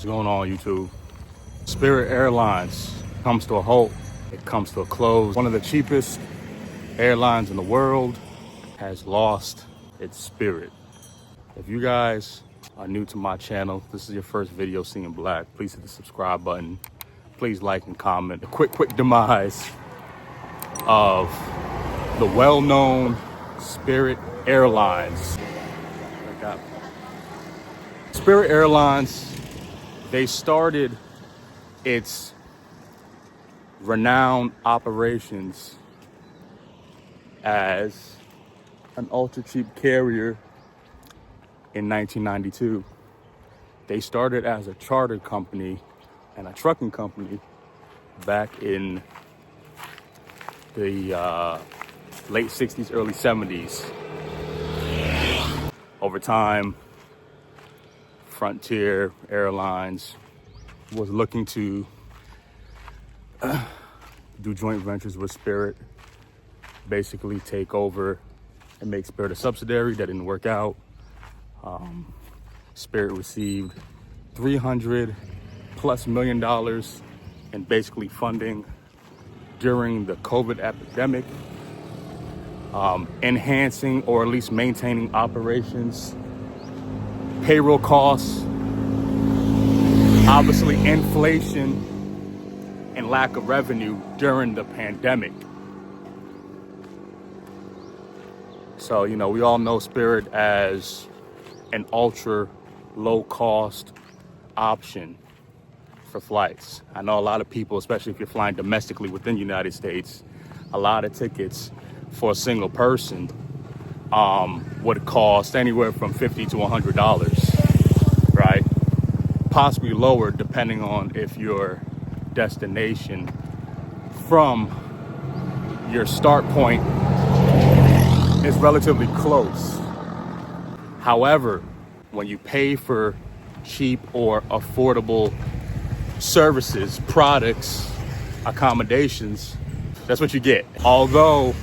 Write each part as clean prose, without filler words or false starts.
What's going on, YouTube? Spirit Airlines comes to a halt. It comes to a close. One of the cheapest airlines in the world has lost its spirit. If you guys are new to my channel, this is your first video seeing black, please hit the subscribe button. Please like and comment. A quick demise of the well-known Spirit Airlines. Spirit Airlines, they started its renowned operations as an ultra cheap carrier in 1992. They started as a charter company and a trucking company back in the late 60s, early 70s. Over time, Frontier Airlines was looking to do joint ventures with Spirit, basically take over and make Spirit a subsidiary. That didn't work out. Spirit received $300+ million in basically funding during the COVID epidemic, enhancing or at least maintaining operations, payroll costs, obviously inflation and lack of revenue during the pandemic. So, you know, we all know Spirit as an ultra low cost option for flights. I know a lot of people, especially if you're flying domestically within the United States, a lot of tickets for a single person would cost anywhere from $50 to $100, right? Possibly lower depending on if your destination from your start point is relatively close. However, when you pay for cheap or affordable services, products, accommodations, that's what you get. Although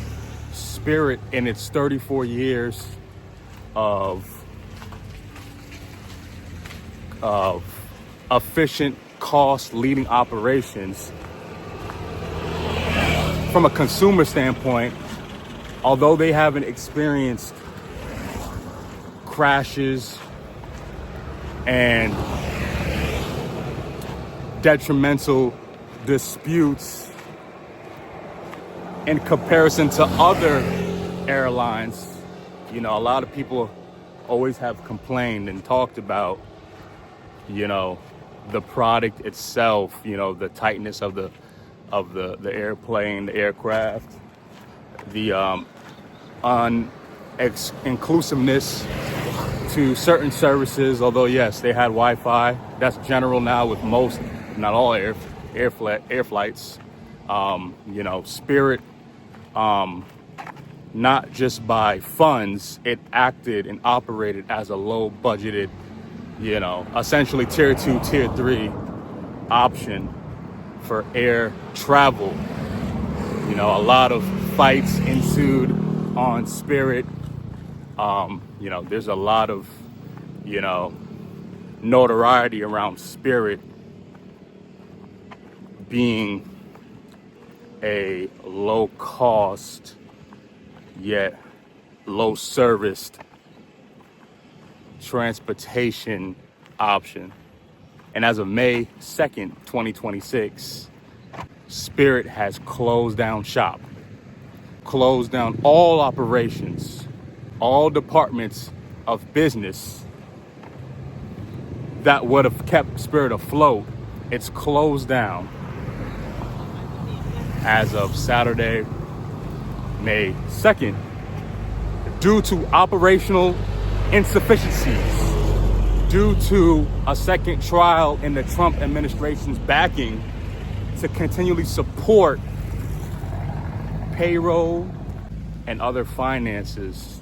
Spirit, in its 34 years of efficient, cost-leading operations, from a consumer standpoint, although they haven't experienced crashes and detrimental disputes in comparison to other airlines, you know, a lot of people always have complained and talked about, you know, the product itself, you know, the tightness of the airplane, the aircraft, the inclusiveness to certain services. Although yes, they had Wi-Fi. That's general now with most, not all air flights. You know, Spirit, not just by funds, it acted and operated as a low budgeted, you know, essentially tier 2, tier 3 option for air travel. You know, a lot of fights ensued on Spirit. You know, there's a lot of, you know, notoriety around Spirit being a low cost yet low serviced transportation option. And as of May 2nd, 2026, Spirit has closed down shop, closed down all operations, all departments of business that would have kept Spirit afloat. It's closed down as of Saturday, May 2nd, due to operational insufficiencies, due to a second trial in the Trump administration's backing to continually support payroll and other finances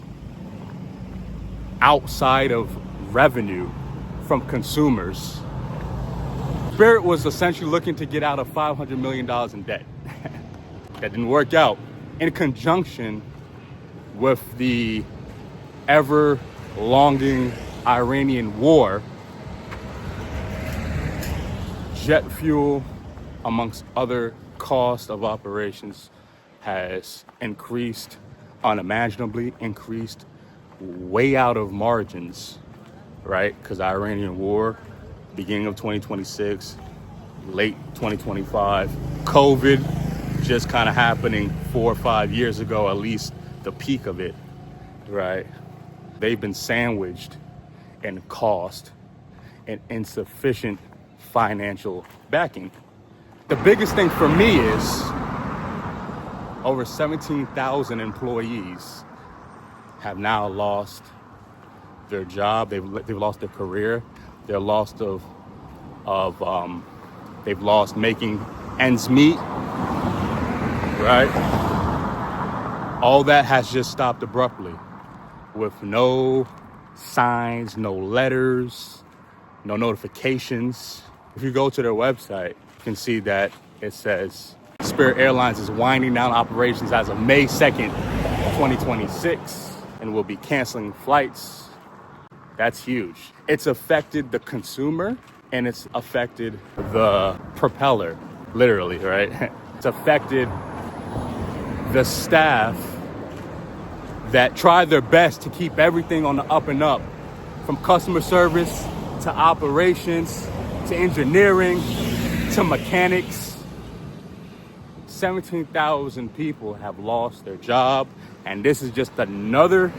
outside of revenue from consumers. Spirit was essentially looking to get out of $500 million in debt. That didn't work out. In conjunction with the ever-longing Iranian war, jet fuel, amongst other costs of operations, has increased, unimaginably increased, way out of margins, right? Because Iranian war, beginning of 2026, late 2025, COVID just kind of happening 4 or 5 years ago, at least the peak of it, right? They've been sandwiched in cost and insufficient financial backing. The biggest thing for me is over 17,000 employees have now lost their job. They've lost their career. They've lost they've lost making ends meet, right? All that has just stopped abruptly with no signs, no letters, no notifications. If you go to their website, you can see that it says Spirit Airlines is winding down operations as of May 2nd, 2026, and will be canceling flights. That's huge. It's affected the consumer and it's affected the propeller, literally, right? It's affected the staff that tried their best to keep everything on the up and up, from customer service to operations to engineering to mechanics. 17,000 people have lost their job, and this is just another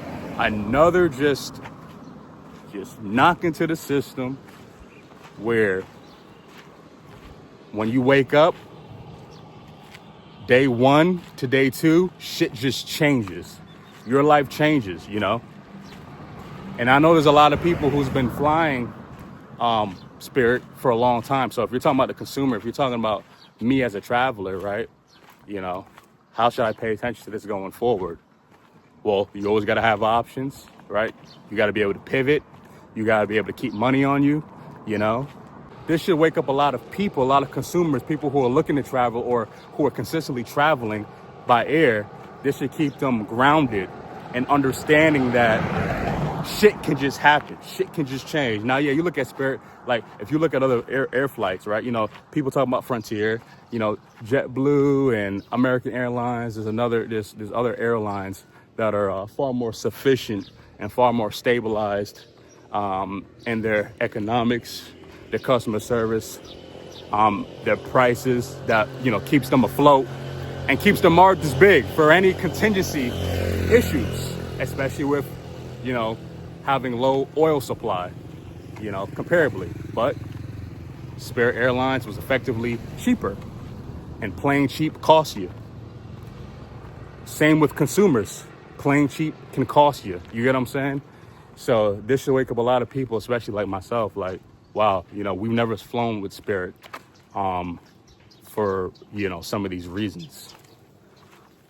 just knock into the system where when you wake up, day 1 to day 2, shit just changes. Your life changes, you know? And I know there's a lot of people who's been flying Spirit for a long time. So if you're talking about the consumer, if you're talking about me as a traveler, right? You know, how should I pay attention to this going forward? Well, you always got to have options, right? You got to be able to pivot. You got to be able to keep money on you, you know? This should wake up a lot of people, a lot of consumers, people who are looking to travel or who are consistently traveling by air. This should keep them grounded and understanding that shit can just happen. Shit can just change. Now, yeah, you look at Spirit, like if you look at other air flights, right? You know, people talk about Frontier, you know, JetBlue and American Airlines. There's other airlines that are far more sufficient and far more stabilized in their economics, their customer service, their prices that, you know, keeps them afloat and keeps the margins big for any contingency issues, especially with, you know, having low oil supply, you know, comparably. But Spirit Airlines was effectively cheaper, and playing cheap costs you. Same with consumers. Playing cheap can cost you. You get what I'm saying? So this should wake up a lot of people, especially like myself, like, wow, you know, we've never flown with Spirit for, you know, some of these reasons.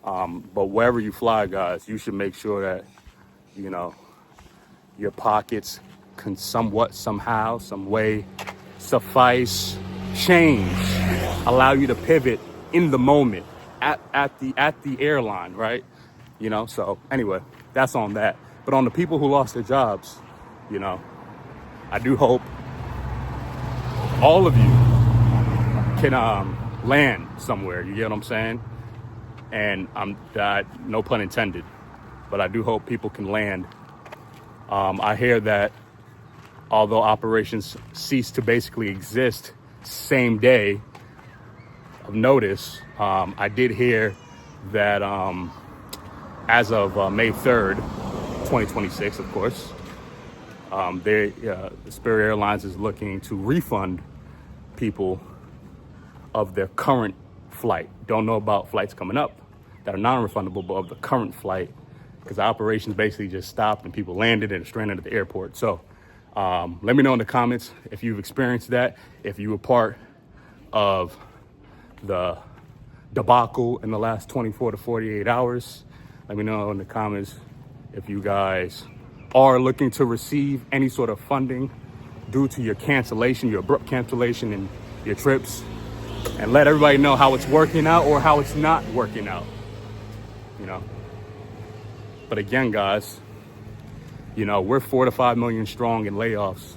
But wherever you fly, guys, you should make sure that, you know, your pockets can somewhat, somehow, some way suffice, change, allow you to pivot in the moment at the airline, right? You know, so anyway, that's on that. But on the people who lost their jobs, you know, I do hope all of you can land somewhere. You get what I'm saying? And no pun intended, but I do hope people can land. I hear that although operations cease to basically exist same day of notice, I did hear that as of May 3rd, 2026, of course, Spirit Airlines is looking to refund people of their current flight. Don't know about flights coming up that are non-refundable, but of the current flight, because the operations basically just stopped and people landed and stranded at the airport. So let me know in the comments if you've experienced that, if you were part of the debacle in the last 24 to 48 hours. Let me know in the comments if you guys are looking to receive any sort of funding due to your cancellation, your abrupt cancellation and your trips, and let everybody know how it's working out or how it's not working out, you know. But again, guys, you know, we're 4 to 5 million strong in layoffs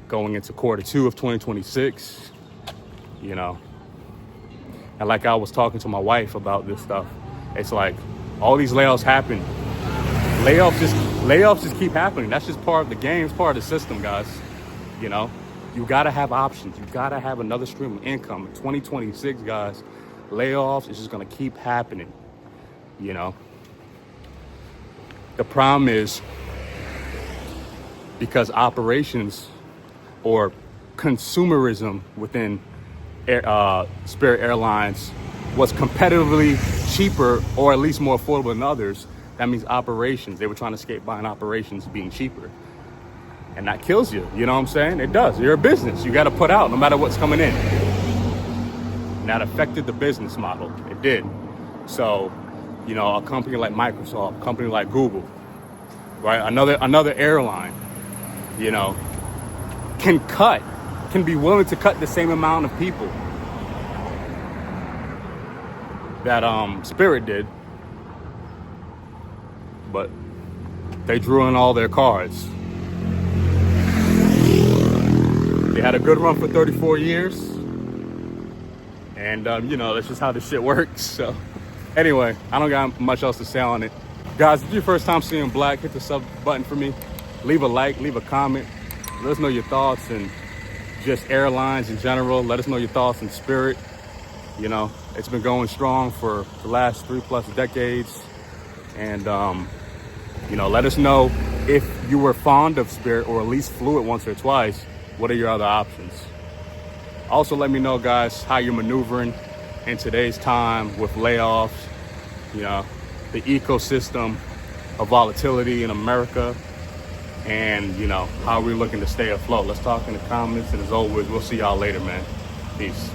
going into Q2 of 2026. you know. And like I was talking to my wife about this stuff, it's like all these layoffs happen. Layoffs just keep happening. That's just part of the game. It's part of the system, guys. You know, you gotta have options. You gotta have another stream of income. In 2026, guys, layoffs is just gonna keep happening. You know, the problem is because operations or consumerism within Spirit Airlines was competitively cheaper, or at least more affordable than others. That means operations. They were trying to escape buying operations being cheaper. And that kills you. You know what I'm saying? It does. You're a business. You got to put out no matter what's coming in. And that affected the business model. It did. So, you know, a company like Microsoft, a company like Google, right? Another airline, you know, can be willing to cut the same amount of people that Spirit did. But they drew in all their cards. They had a good run for 34 years. And, you know, that's just how this shit works. So, anyway, I don't got much else to say on it. Guys, if it's your first time seeing Black, hit the sub button for me. Leave a like, leave a comment. Let us know your thoughts and just airlines in general. Let us know your thoughts in Spirit. You know, it's been going strong for the last 3+ decades. And, you know, let us know if you were fond of Spirit or at least flew it once or twice. What are your other options? Also, let me know, guys, how you're maneuvering in today's time with layoffs, you know, the ecosystem of volatility in America, and, you know, how we're looking to stay afloat. Let's talk in the comments, and as always, we'll see y'all later, man. Peace.